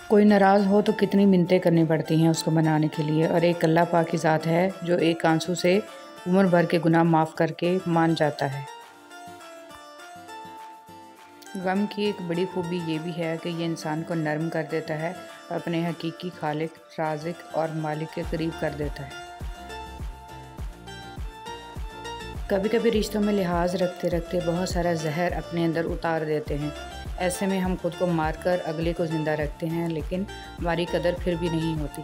کوئی ناراض ہو تو کتنی منتیں کرنی پڑتی ہیں اس کو منانے کے لیے، اور ایک اللہ پاک کی ذات ہے جو ایک آنسو سے عمر بھر کے گناہ معاف کر کے مان جاتا ہے۔ غم کی ایک بڑی خوبی یہ بھی ہے کہ یہ انسان کو نرم کر دیتا ہے اور اپنے حقیقی خالق، رازق اور مالک کے قریب کر دیتا ہے۔ کبھی کبھی رشتوں میں لحاظ رکھتے رکھتے بہت سارا زہر اپنے اندر اتار دیتے ہیں۔ ایسے میں ہم خود کو مار کر اگلے کو زندہ رکھتے ہیں، لیکن ہماری قدر پھر بھی نہیں ہوتی۔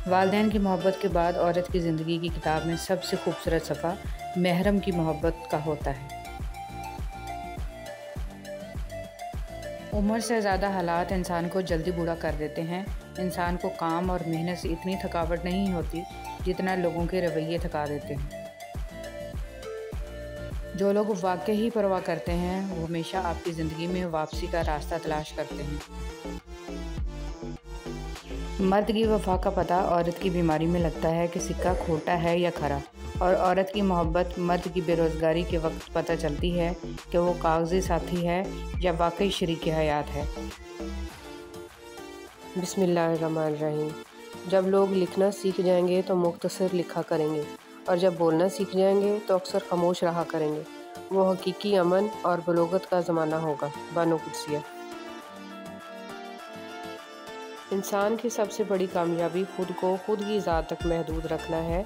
والدین کی محبت کے بعد عورت کی زندگی کی کتاب میں سب سے خوبصورت صفحہ محرم کی محبت کا ہوتا ہے۔ عمر سے زیادہ حالات انسان کو جلدی بوڑھا کر دیتے ہیں۔ انسان کو کام اور محنت سے اتنی تھکاوٹ نہیں ہوتی جتنا لوگوں کے رویے تھکا دیتے ہیں۔ جو لوگ واقعی پرواہ کرتے ہیں وہ ہمیشہ آپ کی زندگی میں واپسی کا راستہ تلاش کرتے ہیں۔ مرد کی وفا کا پتہ عورت کی بیماری میں لگتا ہے کہ سکہ کھوٹا ہے یا کھرا، اور عورت کی محبت مرد کی بے روزگاری کے وقت پتہ چلتی ہے کہ وہ کاغذی ساتھی ہے یا واقعی شریک حیات ہے۔ بسم اللہ الرحمن الرحیم۔ جب لوگ لکھنا سیکھ جائیں گے تو مختصر لکھا کریں گے، اور جب بولنا سیکھ جائیں گے تو اکثر خاموش رہا کریں گے۔ وہ حقیقی امن اور بلوغت کا زمانہ ہوگا۔ بانو قدسیہ۔ انسان کی سب سے بڑی کامیابی خود کو خود کی ذات تک محدود رکھنا ہے۔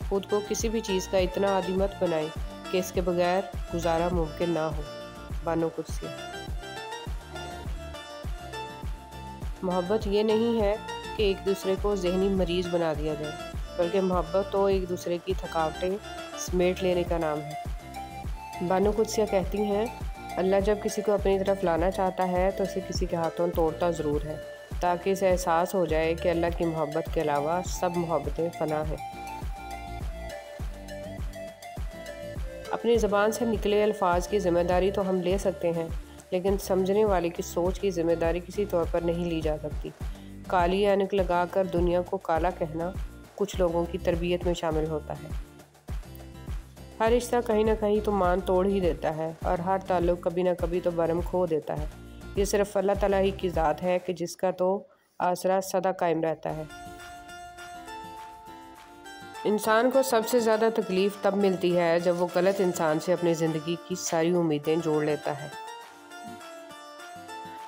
خود کو کسی بھی چیز کا اتنا عادی مت بنائیں کہ اس کے بغیر گزارا ممکن نہ ہو۔ بانو قدسیہ۔ محبت یہ نہیں ہے کہ ایک دوسرے کو ذہنی مریض بنا دیا جائے، بلکہ محبت تو ایک دوسرے کی تھکاوٹیں سمیٹ لینے کا نام ہے۔ بانو قدسیہ کہتی ہیں، اللہ جب کسی کو اپنی طرف لانا چاہتا ہے تو اسے کسی کے ہاتھوں توڑتا ضرور ہے، تاکہ اسے احساس ہو جائے کہ اللہ کی محبت کے علاوہ سب محبتیں فنا ہیں۔ اپنی زبان سے نکلے الفاظ کی ذمہ داری تو ہم لے سکتے ہیں، لیکن سمجھنے والے کی سوچ کی ذمہ داری کسی طور پر نہیں لی جا سکتی۔ کالی اینک لگا کر دنیا کو کالا کہنا کچھ لوگوں کی تربیت میں شامل ہوتا ہے۔ ہر رشتہ کہیں نہ کہیں تو مان توڑ ہی دیتا ہے، اور ہر تعلق کبھی نہ کبھی تو برہم کھو دیتا ہے۔ یہ صرف اللہ تعالیٰ ہی کی ذات ہے کہ جس کا تو آسرا سدا قائم رہتا ہے۔ انسان کو سب سے زیادہ تکلیف تب ملتی ہے جب وہ غلط انسان سے اپنی زندگی کی ساری امیدیں جوڑ لیتا ہے۔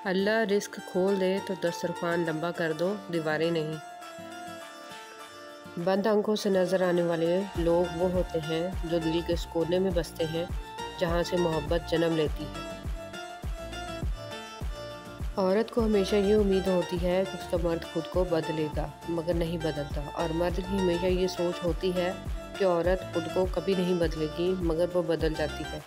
اللہ رزق کھول دے تو دسترخوان لمبا کر دو، دیواریں نہیں۔ بند آنکھوں سے نظر آنے والے لوگ وہ ہوتے ہیں جو دل کے اس کونے میں بستے ہیں جہاں سے محبت جنم لیتی ہے۔ عورت کو ہمیشہ یہ امید ہوتی ہے کہ اس کا مرد خود کو بدلے گا، مگر نہیں بدلتا، اور مرد کی ہمیشہ یہ سوچ ہوتی ہے کہ عورت خود کو کبھی نہیں بدلے گی، مگر وہ بدل جاتی ہے۔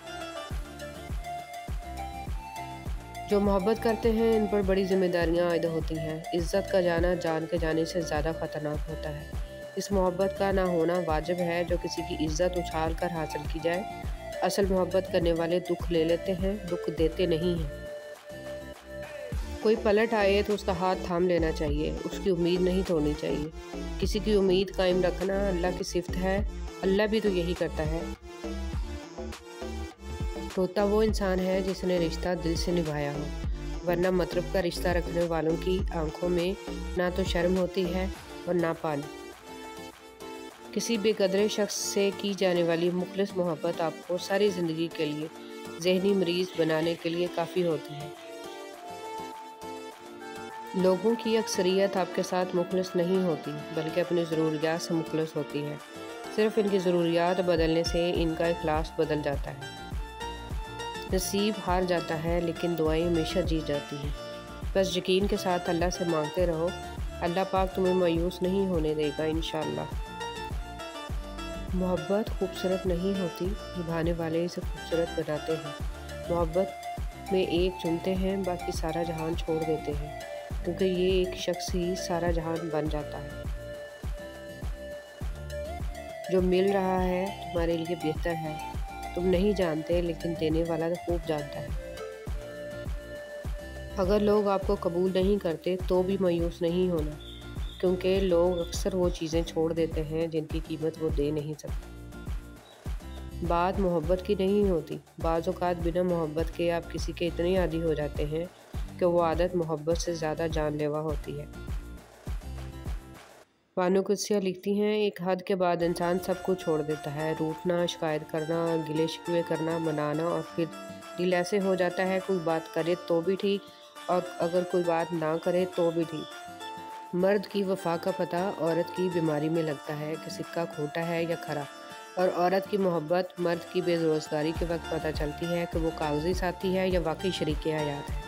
جو محبت کرتے ہیں ان پر بڑی ذمہ داریاں عائد ہوتی ہیں۔ عزت کا جانا جان کے جانے سے زیادہ خطرناک ہوتا ہے۔ اس محبت کا نہ ہونا واجب ہے جو کسی کی عزت اچھال کر حاصل کی جائے۔ اصل محبت کرنے والے دکھ لے لیتے ہیں، دکھ دیتے نہیں ہیں۔ کوئی پلٹ آئے تو اس کا ہاتھ تھام لینا چاہیے، اس کی امید نہیں توڑنی چاہیے۔ کسی کی امید قائم رکھنا اللہ کی صفت ہے، اللہ بھی تو یہی کرتا ہے۔ طوطا وہ انسان ہے جس نے رشتہ دل سے نبھایا ہو، ورنہ مطلب کا رشتہ رکھنے والوں کی آنکھوں میں نہ تو شرم ہوتی ہے اور نہ پانی۔ کسی بے قدر شخص سے کی جانے والی مخلص محبت آپ کو ساری زندگی کے لیے ذہنی مریض بنانے کے لیے کافی ہوتی ہے۔ لوگوں کی اکثریت آپ کے ساتھ مخلص نہیں ہوتی، بلکہ اپنی ضروریات سے مخلص ہوتی ہے۔ صرف ان کی ضروریات بدلنے سے ان کا اخلاص بدل جاتا ہے۔ نصیب ہار جاتا ہے لیکن دعائیں ہمیشہ جیت جاتی ہیں۔ بس یقین کے ساتھ اللہ سے مانگتے رہو، اللہ پاک تمہیں مایوس نہیں ہونے دے گا انشاءاللہ۔ محبت خوبصورت نہیں ہوتی، نبھانے والے اسے خوبصورت بناتے ہیں۔ محبت میں ایک چنتے ہیں، باقی سارا جہان چھوڑ دیتے ہیں، کیونکہ یہ ایک شخص ہی سارا جہان بن جاتا ہے۔ جو مل رہا ہے تمہارے لیے بہتر ہے، تم نہیں جانتے لیکن دینے والا تو خوب جانتا ہے۔ اگر لوگ آپ کو قبول نہیں کرتے تو بھی مایوس نہیں ہونا، کیونکہ لوگ اکثر وہ چیزیں چھوڑ دیتے ہیں جن کی قیمت وہ دے نہیں سکتے۔ بات محبت کی نہیں ہوتی، بعض اوقات بنا محبت کے آپ کسی کے اتنے عادی ہو جاتے ہیں کہ وہ عادت محبت سے زیادہ جان لیوا ہوتی ہے۔ بانو قدسیہ لکھتی ہیں، ایک حد کے بعد انسان سب کو چھوڑ دیتا ہے، روٹھنا، شکایت کرنا، گلے شکوے کرنا، منانا، اور پھر دل ایسے ہو جاتا ہے کوئی بات کرے تو بھی ٹھیک اور اگر کوئی بات نہ کرے تو بھی ٹھیک۔ مرد کی وفا کا پتہ عورت کی بیماری میں لگتا ہے کہ سکہ کھوٹا ہے یا کھرا، اور عورت کی محبت مرد کی بے روزگاری کے وقت پتہ چلتی ہے کہ وہ کاغذی ساتھی ہے یا واقعی شریک حیات ہے۔